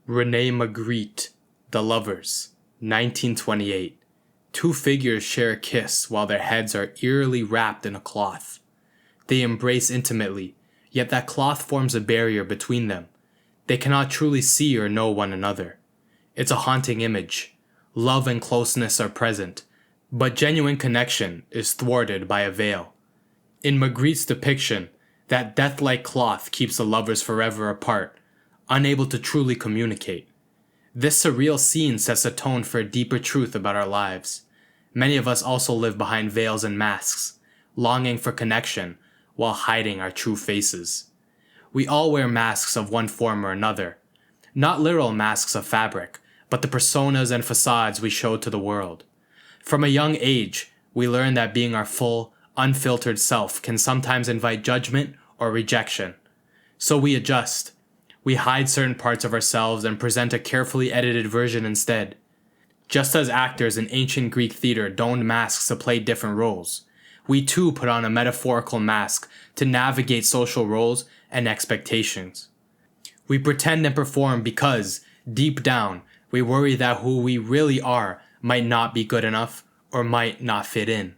Rene Magritte, The Lovers, 1928. Two figures share a kiss while their heads are eerily wrapped in a cloth. They embrace intimately, yet that cloth forms a barrier between them. They cannot truly see or know one another. It's a haunting image. Love and closeness are present, but genuine connection is thwarted by a veil. In Magritte's depiction, that death-like cloth keeps the lovers forever apart, unable to truly communicate. This surreal scene sets a tone for a deeper truth about our lives. Many of us also live behind veils and masks, longing for connection while hiding our true faces. We all wear masks of one form or another, not literal masks of fabric, but the personas and facades we show to the world. From a young age, we learn that being our full, unfiltered self can sometimes invite judgment or rejection. So we adjust. We hide certain parts of ourselves and present a carefully edited version instead. Just as actors in ancient Greek theater donned masks to play different roles, we too put on a metaphorical mask to navigate social roles and expectations. We pretend and perform because, deep down, we worry that who we really are might not be good enough or might not fit in.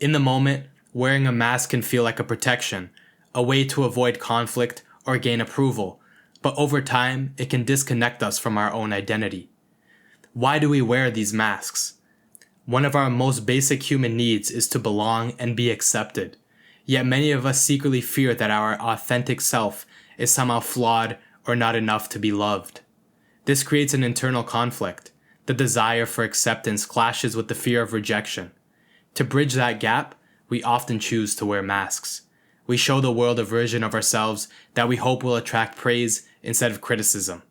In the moment, wearing a mask can feel like a protection, a way to avoid conflict or gain approval, but over time, it can disconnect us from our own identity. Why do we wear these masks? One of our most basic human needs is to belong and be accepted. Yet many of us secretly fear that our authentic self is somehow flawed or not enough to be loved. This creates an internal conflict. The desire for acceptance clashes with the fear of rejection. To bridge that gap, we often choose to wear masks. We show the world a version of ourselves that we hope will attract praise instead of criticism.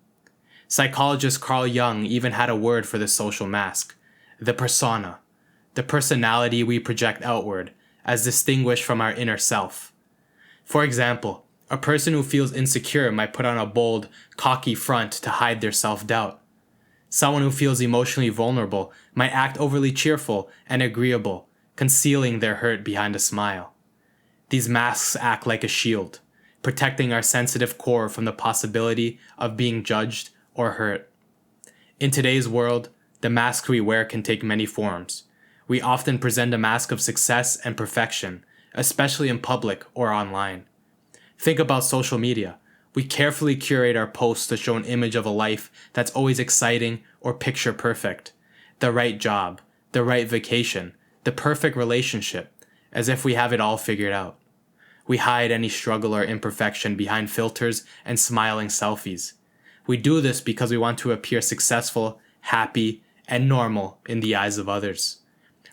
Psychologist Carl Jung even had a word for this social mask: the persona, the personality we project outward, as distinguished from our inner self. For example, a person who feels insecure might put on a bold, cocky front to hide their self-doubt. Someone who feels emotionally vulnerable might act overly cheerful and agreeable, concealing their hurt behind a smile. These masks act like a shield, protecting our sensitive core from the possibility of being judged or hurt. In today's world, the mask we wear can take many forms. We often present a mask of success and perfection, especially in public or online. Think about social media. We carefully curate our posts to show an image of a life that's always exciting or picture perfect. The right job, the right vacation, the perfect relationship, as if we have it all figured out. We hide any struggle or imperfection behind filters and smiling selfies. We do this because we want to appear successful, happy, and normal in the eyes of others.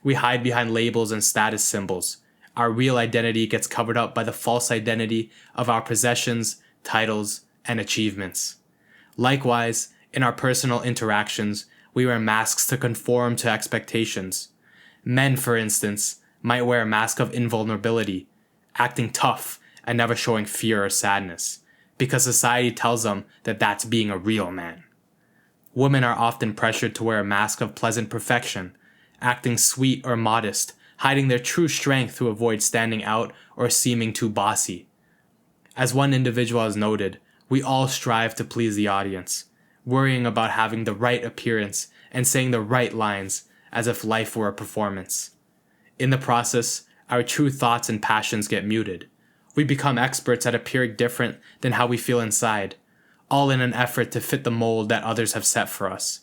We hide behind labels and status symbols. Our real identity gets covered up by the false identity of our possessions, titles, and achievements. Likewise, in our personal interactions, we wear masks to conform to expectations. Men, for instance, might wear a mask of invulnerability, acting tough and never showing fear or sadness, because society tells them that that's being a real man. Women are often pressured to wear a mask of pleasant perfection, acting sweet or modest, hiding their true strength to avoid standing out or seeming too bossy. As one individual has noted, we all strive to please the audience, worrying about having the right appearance and saying the right lines as if life were a performance. In the process, our true thoughts and passions get muted. We become experts at appearing different than how we feel inside, all in an effort to fit the mold that others have set for us.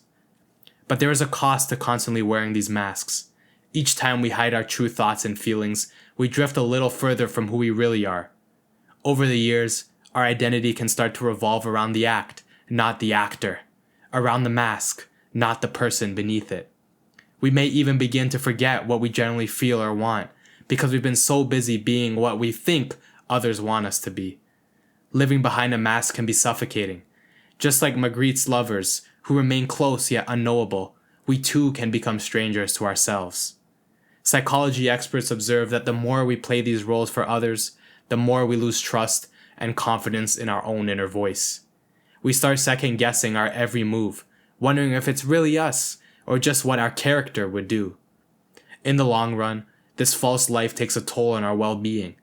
But there is a cost to constantly wearing these masks. Each time we hide our true thoughts and feelings, we drift a little further from who we really are. Over the years, our identity can start to revolve around the act, not the actor, around the mask, not the person beneath it. We may even begin to forget what we generally feel or want, because we've been so busy being what we think others want us to be. Living behind a mask can be suffocating. Just like Magritte's lovers, who remain close yet unknowable, we too can become strangers to ourselves. Psychology experts observe that the more we play these roles for others, the more we lose trust and confidence in our own inner voice. We start second-guessing our every move, wondering if it's really us or just what our character would do. In the long run, this false life takes a toll on our well-being.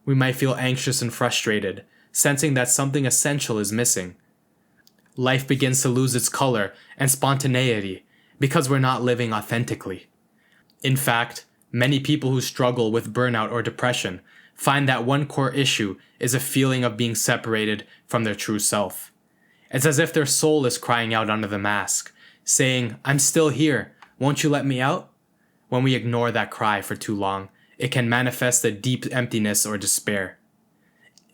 We might feel anxious and frustrated, sensing that something essential is missing. life begins to lose its color and spontaneity because we're not living authentically. In fact, many people who struggle with burnout or depression find that one core issue is a feeling of being separated from their true self. It's as if their soul is crying out under the mask, saying, "I'm still here, won't you let me out?" When we ignore that cry for too long, it can manifest a deep emptiness or despair.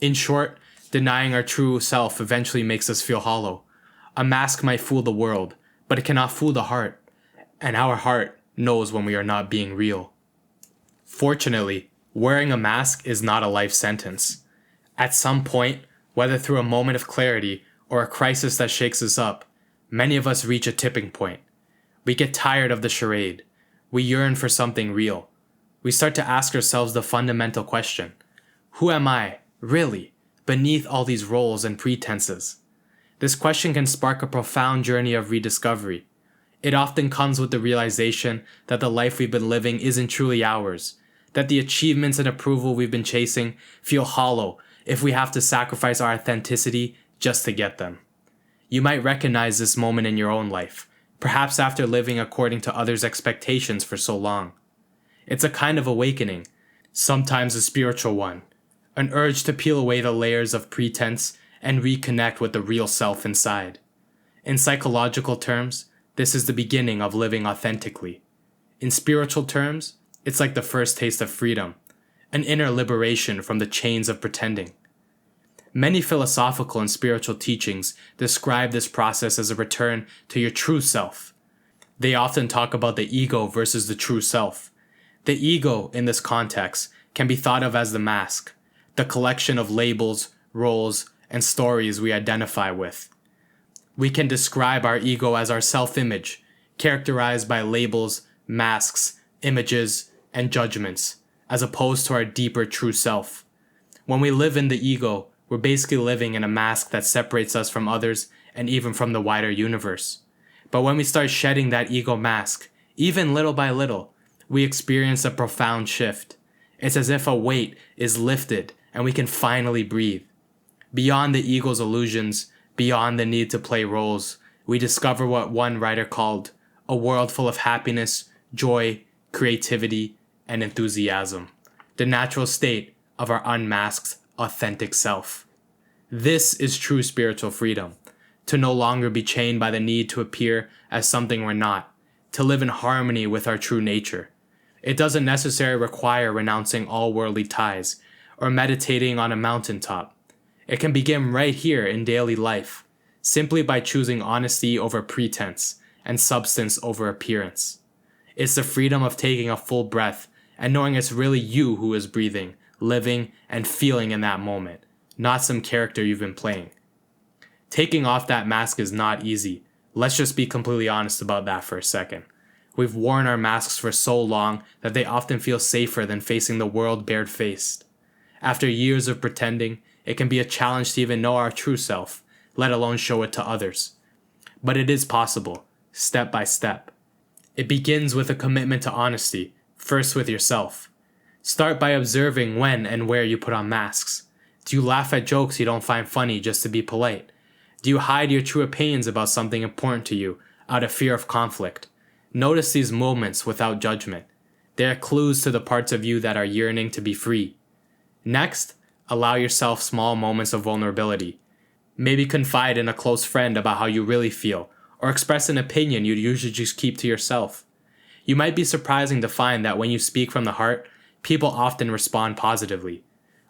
In short, denying our true self eventually makes us feel hollow. A mask might fool the world, but it cannot fool the heart, and our heart knows when we are not being real. Fortunately, wearing a mask is not a life sentence. At some point, whether through a moment of clarity or a crisis that shakes us up, many of us reach a tipping point. We get tired of the charade. We yearn for something real. We start to ask ourselves the fundamental question: who am I, really, beneath all these roles and pretenses? This question can spark a profound journey of rediscovery. It often comes with the realization that the life we've been living isn't truly ours, that the achievements and approval we've been chasing feel hollow if we have to sacrifice our authenticity just to get them. You might recognize this moment in your own life, perhaps after living according to others' expectations for so long. It's a kind of awakening, sometimes a spiritual one, an urge to peel away the layers of pretense and reconnect with the real self inside. In psychological terms, this is the beginning of living authentically. In spiritual terms, it's like the first taste of freedom, an inner liberation from the chains of pretending. Many philosophical and spiritual teachings describe this process as a return to your true self. They often talk about the ego versus the true self. The ego, in this context, can be thought of as the mask, the collection of labels, roles, and stories we identify with. We can describe our ego as our self-image, characterized by labels, masks, images, and judgments, as opposed to our deeper true self. When we live in the ego, we're basically living in a mask that separates us from others and even from the wider universe. But when we start shedding that ego mask, even little by little, we experience a profound shift. It's as if a weight is lifted and we can finally breathe. Beyond the ego's illusions, beyond the need to play roles, we discover what one writer called a world full of happiness, joy, creativity, and enthusiasm, the natural state of our unmasked, authentic self. This is true spiritual freedom, to no longer be chained by the need to appear as something we're not, to live in harmony with our true nature. It doesn't necessarily require renouncing all worldly ties or meditating on a mountaintop. It can begin right here in daily life, simply by choosing honesty over pretense and substance over appearance. It's the freedom of taking a full breath and knowing it's really you who is breathing, living, and feeling in that moment, not some character you've been playing. Taking off that mask is not easy. Let's just be completely honest about that for a second. We've worn our masks for so long that they often feel safer than facing the world bare-faced. After years of pretending, it can be a challenge to even know our true self, let alone show it to others. But it is possible, step by step. It begins with a commitment to honesty, first with yourself. Start by observing when and where you put on masks. Do you laugh at jokes you don't find funny just to be polite? Do you hide your true opinions about something important to you out of fear of conflict? Notice these moments without judgment. They are clues to the parts of you that are yearning to be free. Next, allow yourself small moments of vulnerability. Maybe confide in a close friend about how you really feel, or express an opinion you'd usually just keep to yourself. You might be surprising to find that when you speak from the heart, people often respond positively.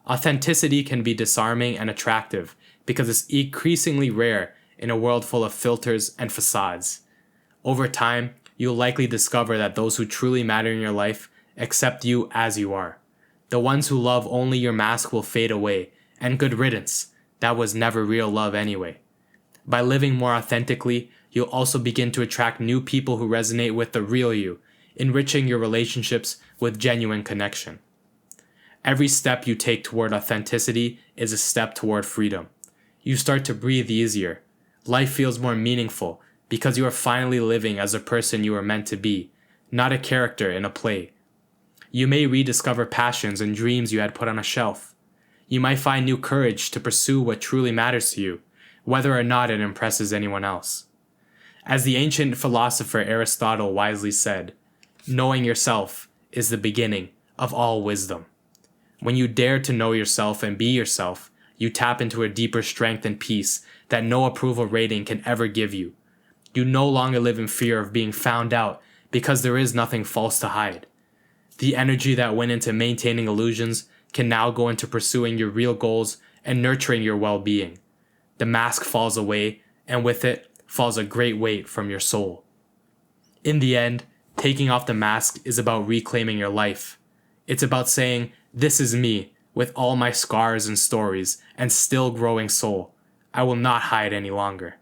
Authenticity can be disarming and attractive because it's increasingly rare in a world full of filters and facades. Over time, you'll likely discover that those who truly matter in your life accept you as you are. The ones who love only your mask will fade away, and good riddance. That was never real love anyway. By living more authentically, you'll also begin to attract new people who resonate with the real you, enriching your relationships with genuine connection. Every step you take toward authenticity is a step toward freedom. You start to breathe easier. Life feels more meaningful because you are finally living as a person you are meant to be, not a character in a play. You may rediscover passions and dreams you had put on a shelf. You might find new courage to pursue what truly matters to you, whether or not it impresses anyone else. As the ancient philosopher Aristotle wisely said, knowing yourself is the beginning of all wisdom. When you dare to know yourself and be yourself, you tap into a deeper strength and peace that no approval rating can ever give you. You no longer live in fear of being found out because there is nothing false to hide. The energy that went into maintaining illusions can now go into pursuing your real goals and nurturing your well-being. The mask falls away, and with it falls a great weight from your soul. In the end, taking off the mask is about reclaiming your life. It's about saying, "This is me, with all my scars and stories, and still growing soul. I will not hide any longer."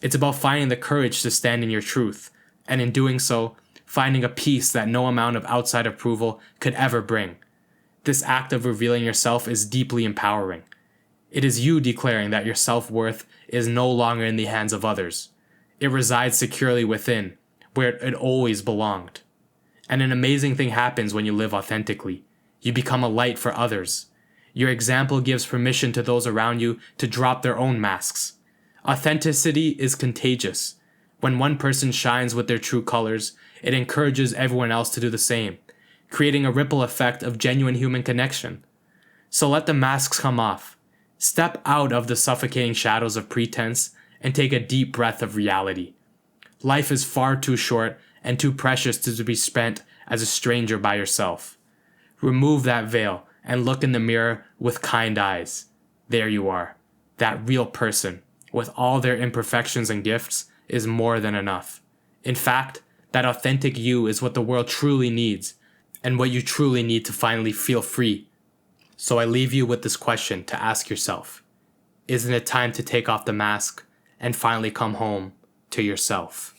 It's about finding the courage to stand in your truth, and in doing so, finding a peace that no amount of outside approval could ever bring. This act of revealing yourself is deeply empowering. It is you declaring that your self-worth is no longer in the hands of others. It resides securely within, where it always belonged. And an amazing thing happens when you live authentically. You become a light for others. Your example gives permission to those around you to drop their own masks. Authenticity is contagious. When one person shines with their true colors, it encourages everyone else to do the same, creating a ripple effect of genuine human connection. So let the masks come off. Step out of the suffocating shadows of pretense and take a deep breath of reality. Life is far too short and too precious to be spent as a stranger by yourself. Remove that veil and look in the mirror with kind eyes. There you are. That real person, with all their imperfections and gifts, is more than enough. In fact, that authentic you is what the world truly needs, and what you truly need to finally feel free. So I leave you with this question to ask yourself. Isn't it time to take off the mask and finally come home to yourself?